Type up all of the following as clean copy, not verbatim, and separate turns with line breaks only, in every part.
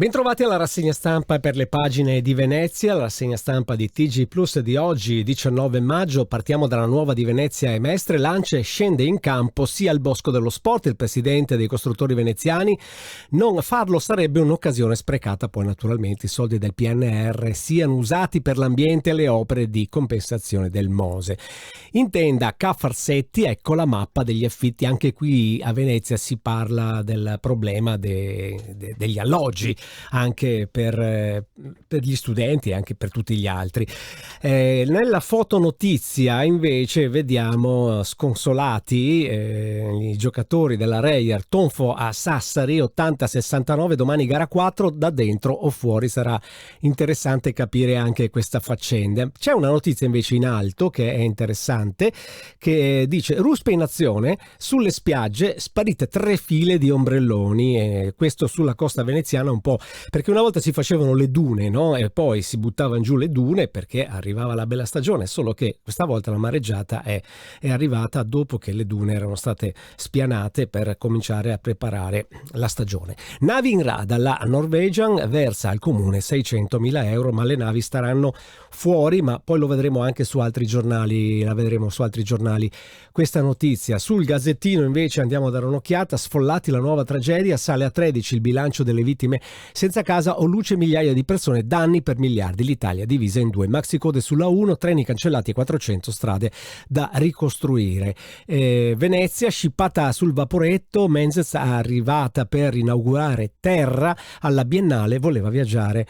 Bentrovati alla rassegna stampa per le pagine di Venezia, la rassegna stampa di TG Plus di oggi, 19 maggio. Partiamo dalla nuova di Venezia e Mestre. Lancia e scende in campo sia il Bosco dello Sport, il presidente dei costruttori veneziani. Non farlo sarebbe un'occasione sprecata, poi naturalmente i soldi del PNR siano usati per l'ambiente e le opere di compensazione del Mose. In tenda Ca' Farsetti, ecco la mappa degli affitti. Anche qui a Venezia si parla del problema degli alloggi, anche per gli studenti e anche per tutti gli altri. Nella fotonotizia invece vediamo sconsolati i giocatori della Reyer, tonfo a Sassari 80-69, domani gara 4, da dentro o fuori. Sarà interessante capire anche questa faccenda. C'è una notizia invece in alto che è interessante, che dice: ruspe in azione, sulle spiagge sparite 3 file di ombrelloni, questo sulla costa veneziana, un po' perché una volta si facevano le dune, no? E poi si buttavano giù le dune perché arrivava la bella stagione, solo che questa volta la mareggiata è arrivata dopo che le dune erano state spianate per cominciare a preparare la stagione. Navi in rada, la Norwegian versa al comune 600.000 euro, ma le navi staranno fuori, ma poi lo vedremo anche su altri giornali, la vedremo su altri giornali questa notizia. Sul Gazzettino invece andiamo a dare un'occhiata: sfollati, la nuova tragedia, sale a 13 il bilancio delle vittime senza casa o luce, migliaia di persone, danni per miliardi, l'Italia divisa in due, maxicode sulla 1, treni cancellati e 400 strade da ricostruire. Venezia scippata sul vaporetto, Menzies arrivata per inaugurare Terra alla Biennale, voleva viaggiare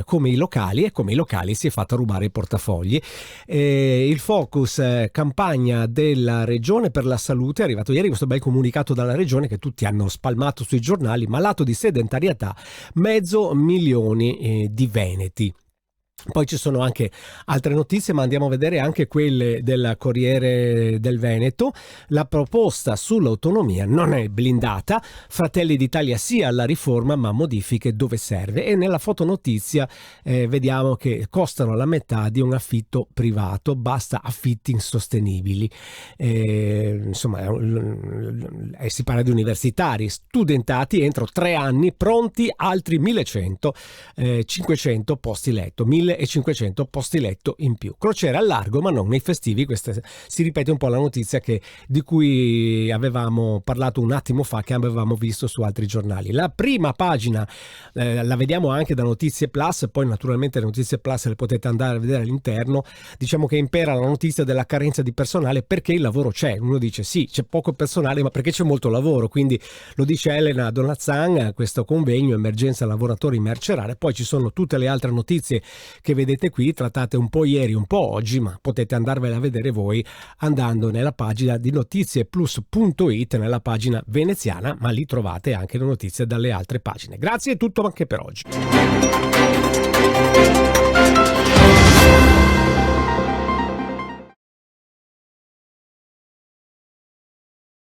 come i locali, e come i locali si è fatta rubare i portafogli. Il focus, campagna della regione per la salute, è arrivato ieri questo bel comunicato dalla regione che tutti hanno spalmato sui giornali: malato di sedentarietà 500.000 di veneti. Poi ci sono anche altre notizie, ma andiamo a vedere anche quelle del Corriere del Veneto. La proposta sull'autonomia non è blindata, Fratelli d'Italia sì alla riforma, ma modifiche dove serve. E nella fotonotizia vediamo che costano la metà di un affitto privato, basta affitti insostenibili. Insomma, si parla di universitari, studentati entro 3 anni, pronti altri 1100, 500 posti letto, 1500 posti letto in più. Crociera al largo ma non nei festivi. Questa si ripete un po' la notizia di cui avevamo parlato un attimo fa, che avevamo visto su altri giornali. La prima pagina la vediamo anche da Notizie Plus, poi naturalmente le Notizie Plus le potete andare a vedere all'interno. Diciamo che impera la notizia della carenza di personale, perché il lavoro c'è. Uno dice sì, c'è poco personale, ma perché c'è molto lavoro. Quindi lo dice Elena Donazzan, questo convegno emergenza lavoratori mercerare. Poi ci sono tutte le altre notizie che vedete qui, trattate un po' ieri, un po' oggi, ma potete andarvela a vedere voi andando nella pagina di notizieplus.it, nella pagina veneziana, ma lì trovate anche le notizie dalle altre pagine. Grazie, è tutto anche per oggi.